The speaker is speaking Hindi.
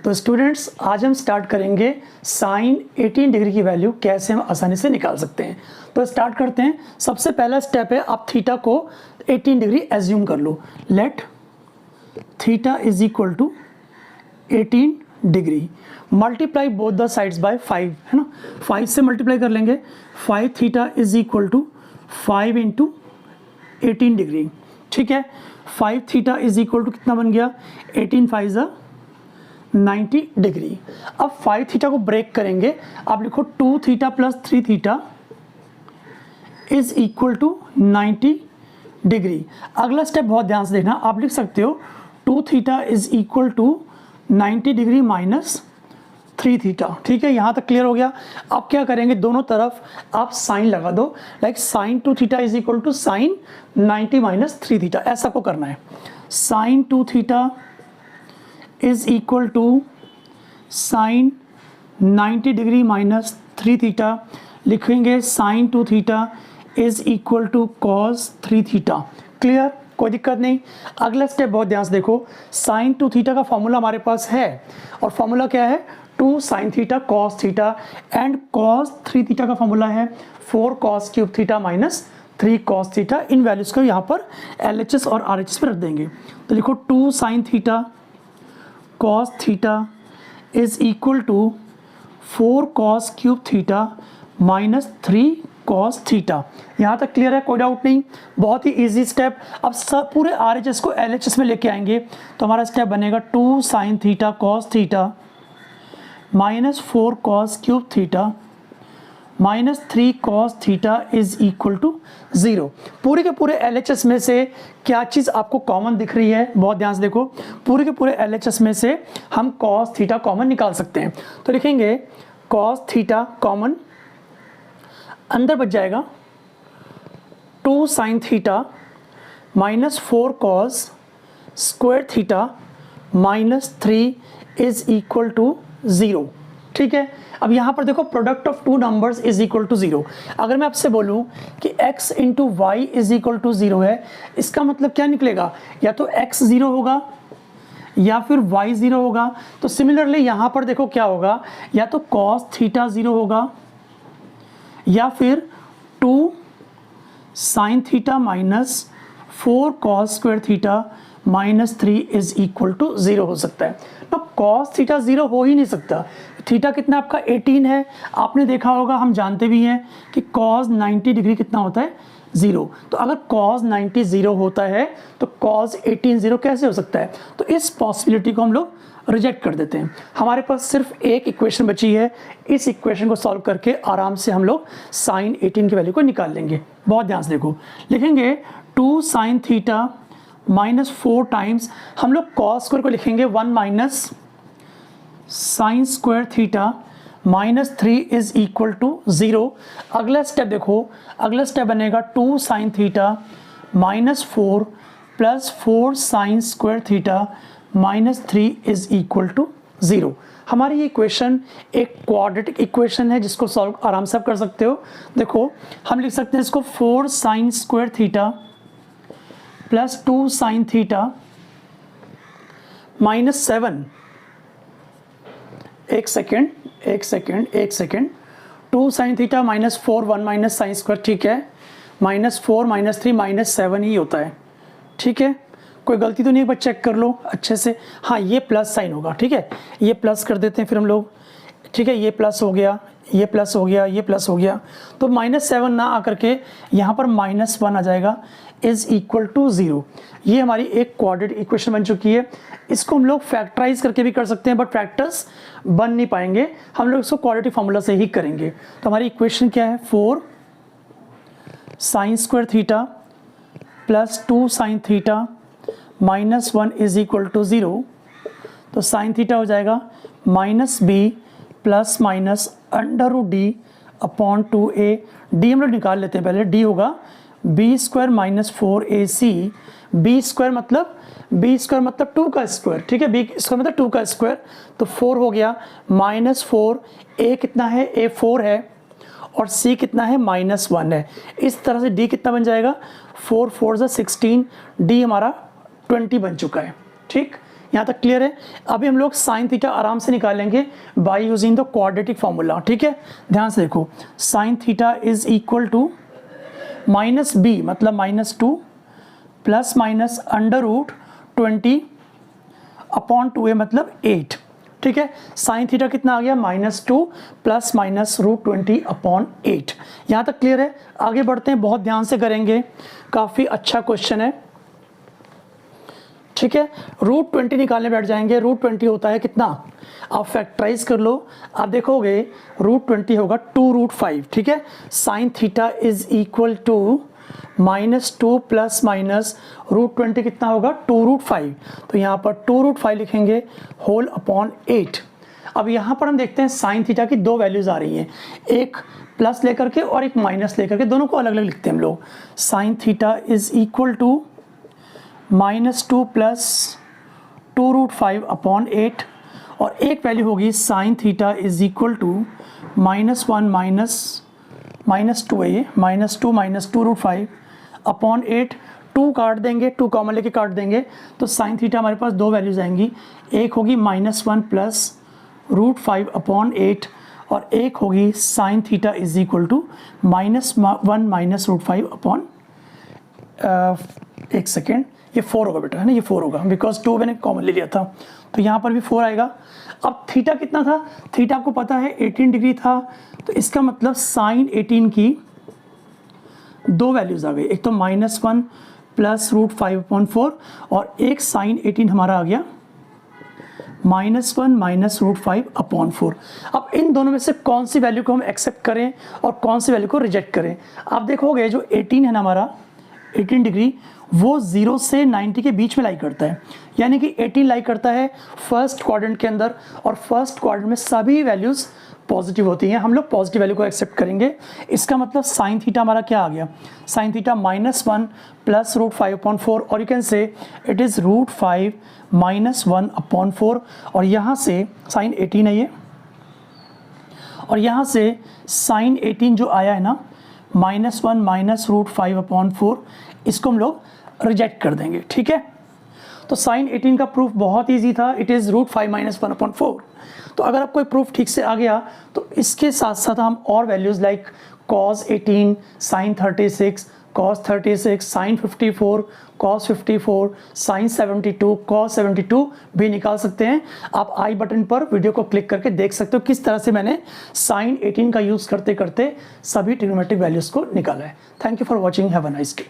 तो स्टूडेंट्स आज हम स्टार्ट करेंगे साइन 18 डिग्री की वैल्यू कैसे हम आसानी से निकाल सकते हैं। तो स्टार्ट करते हैं। सबसे पहला स्टेप है आप थीटा को 18 डिग्री एज्यूम कर लो। Let theta is equal to 18 degree, multiply both the sides by 5, है ना। 5 से मल्टीप्लाई कर लेंगे। 5 theta is equal to 5 into 18 degree, ठीक है। 5 थीटा इज इक्वल टू कितना बन गया, 18 5 ज़ा 90 डिग्री। अब 5 थीटा को ब्रेक करेंगे, आप लिखो 2 theta plus 3 theta is equal to 90 degree. अगला स्टेप बहुत ध्यान से देखना, आप लिख सकते हो 2 theta is equal to 90 degree minus 3 theta, ठीक है। यहाँ तक क्लियर हो गया। अब क्या करेंगे, दोनों तरफ आप साइन लगा दो, like sine 2 theta is equal to sine 90 minus 3 theta, ऐसा को करना है। Sine 2 theta is equal to sine 90 degree minus 3 theta, लिखेंगे sine 2 theta is equal to cos 3 theta. Clear, कोई दिक्कत नहीं। अगला स्टेप बहुत ध्यान से देखो, साइन 2 थीटा का फॉर्मूला हमारे पास है, और फॉर्मूला क्या है, 2 sine theta cos theta, and cos 3 theta का फॉर्मूला है 4 cos cube theta minus 3 cos theta. इन वैल्यूज़ को यहाँ पर LHS और RHS पर रख देंगे। तो लिखो 2 sine theta cos theta is equal to 4 cos cube theta minus 3 cos theta. यहाँ तक क्लियर है, कोई डाउट नहीं। बहुत ही इजी स्टेप। अब सब पूरे RHS को LHS में लेके आएंगे, तो हमारा स्टेप बनेगा 2 sine theta cos theta minus 4 cos cube theta minus 3 cos theta is equal to 0। पूरे के पूरे LHS में से क्या चीज़ आपको कॉमन दिख रही है, बहुत ध्यान से देखो। पूरे के पूरे LHS में से हम कॉस थीटा कॉमन निकाल सकते हैं। तो लिखेंगे कॉस थीटा कॉमन, अंदर बच जाएगा 2 sine theta minus 4 cos square theta minus 3 is equal to 0, ठीक है। अब यहाँ पर देखो product of 2 numbers is equal to 0। अगर मैं आपसे बोलूँ कि x into y is equal to 0 है, इसका मतलब क्या निकलेगा, या तो x 0 होगा या फिर y 0 होगा। तो सिमिलरली यहाँ पर देखो क्या होगा, या तो cos थीटा 0 होगा या फिर 2 sine theta minus 4 cos square theta minus 3 is equal to 0 हो सकता है। तो कॉस थीटा 0 हो ही नहीं सकता। थीटा कितना आपका 18 है, आपने देखा होगा, हम जानते भी हैं कि कॉस 90 डिग्री कितना होता है, 0। तो अगर कॉस 90 0 होता है तो कॉस 18 0 कैसे हो सकता है। तो इस पॉसिबिलिटी को हम लोग रिजेक्ट कर देते हैं। हमारे पास सिर्फ एक इक्वेशन बची है, इस इक्वेशन को सॉल्व करके आराम से हम लोग साइन 18 की वैल्यू को निकाल लेंगे। बहुत ध्यान से देखो, लिखेंगे 2 साइन थीटा माइनस 4 टाइम्स, हम लोग कॉस स्क्वायर को लिखेंगे 1 minus sine square theta minus 3 is equal to 0। अगला स्टेप देखो, अगला स्टेप बनेगा 2 sine theta minus 4 plus 4 sine square theta minus 3 is equal to 0। हमारी ये इक्वेशन एक क्वाड्रेटिक इक्वेशन है, जिसको सॉल्व आराम से आप कर सकते हो। देखो हम लिख सकते हैं इसको 4 sine square theta plus 2 sine theta minus 7, एक second 2 sine theta minus 4 1 minus sine square, ठीक है, माइनस 4 माइनस 3 माइनस 7 ही होता है, ठीक है। कोई गलती तो नहीं है, बस चेक कर लो अच्छे से। हाँ, ये प्लस साइन होगा, ठीक है, ये प्लस कर देते हैं फिर हम लोग, ठीक है। ये प्लस हो गया, ये प्लस हो गया, ये प्लस हो गया, तो माइनस 7 ना आकर के यहाँ पर माइनस 1 आ जाएगा इज इक्वल टू 0। ये हमारी एक क्वाड्रेटिक इक्वेशन बन चुकी है। इसको हम लोग फैक्टराइज करके भी कर सकते हैं, बट फैक्टर्स बन नहीं पाएंगे, हम लोग इसको क्वाड्रेटिक फार्मूला से ही करेंगे। तो हमारी इक्वेशन क्या है, 4 sine square theta plus 2 sine theta minus 1 is equal to 0। तो साइन थीटा हो जाएगा minus b plus minus under root d upon 2a। D हम लोग निकाल लेते हैं पहले, डी होगा b square minus 4ac। B square मतलब 2 का स्क्वायर, ठीक है, बी स्क्वायर मतलब 2 का स्क्वायर, तो 4 हो गया माइनस 4, a कितना है, a 4 है, और c कितना है, माइनस 1 है। इस तरह से d कितना बन जाएगा, 4 4 16, d हमारा 20 बन चुका है, ठीक। यहाँ तक क्लियर है। अभी हम लोग साइन थीटा आराम से निकालेंगे by using the quadratic formula, ठीक है। ध्यान से देखो, sine theta is equal to minus b मतलब -2 प्लस माइनस √20 अपॉन 2a मतलब 8, ठीक है। साइन थीटा कितना आ गया, -2 प्लस माइनस √20 अपॉन 8। यहाँ तक क्लियर है। आगे बढ़ते हैं, बहुत ध्यान से करेंगे, काफ़ी अच्छा क्वेश्चन है, ठीक है। √20 निकालने बैठ जाएंगे। √20 होता है कितना, आप फैक्टराइज कर लो, आप देखोगे √20 होगा 2√5, ठीक है। Sine theta is equal to -2 plus minus √20 कितना होगा 2√5, तो यहाँ पर 2√5 लिखेंगे होल अपॉन 8। अब यहाँ पर हम देखते हैं साइन थीटा की दो वैल्यूज आ रही हैं, एक प्लस लेकर के और एक माइनस लेकर के, दोनों को अलग अलग लिखते हैं हम लोग। Sine theta is equal to -2 प्लस 2√5 अपॉन 8 और एक वैल्यू होगी sine theta is equal to -1 -2 minus 2√5 upon 8। 2 काट देंगे, 2 कॉमन लेके काट देंगे, तो साइन थीटा हमारे पास दो वैल्यूज आएंगी, एक होगी -1 प्लस √5 अपॉन 8 और एक होगी sine theta is equal to -1 minus √5 upon, एक सेकेंड, ये 4 होगा बेटा, है ना, ये 4 होगा बिकॉज 2 मैंने कॉमन ले लिया था, तो यहाँ पर भी 4 आएगा। अब थीटा कितना था, थीटा आपको पता है 18 डिग्री था, तो इसका मतलब साइन 18 की दो वैल्यूज आ गई, एक तो -1 प्लस √5 अपॉन 4 और एक साइन 18 हमारा आ गया -1 माइनस √5 अपॉन 4। अब इन दोनों में से कौन सी वैल्यू को हम एक्सेप्ट करें और कौन सी वैल्यू को रिजेक्ट करें। आप देखोगे जो 18 है ना हमारा 18 डिग्री, वो 0 से 90 के बीच में लाई करता है, यानी कि 18 लाई करता है फर्स्ट क्वाड्रेंट के अंदर, और फर्स्ट क्वाड्रेंट में सभी वैल्यूज़ पॉजिटिव होती हैं, हम लोग पॉजिटिव वैल्यू को एक्सेप्ट करेंगे। इसका मतलब साइन थीटा हमारा क्या आ गया, साइन थीटा -1 प्लस √5 अपॉन 4 और you can say it is √5 -1 upon 4, और यहाँ से साइन 18 है ये, और यहाँ से साइन 18 जो आया है ना -1 माइनस √5 अपॉन 4, इसको हम लोग रिजेक्ट कर देंगे, ठीक है। तो साइन 18 का प्रूफ बहुत इजी था, इट इज़ √5 माइनस 1 अपॉन 4। तो अगर आपको प्रूफ ठीक से आ गया तो इसके साथ साथ हम और values like cos 18, sine 36, cos 36, sine 54, cos 54, sine 72, cos 72 भी निकाल सकते हैं। आप आई बटन पर वीडियो को क्लिक करके देख सकते हो किस तरह से मैंने साइन 18 का यूज़ करते करते सभी ट्रिग्नोमेट्रिक वैल्यूज़ को निकाला है। Thank you for watching, have a nice day.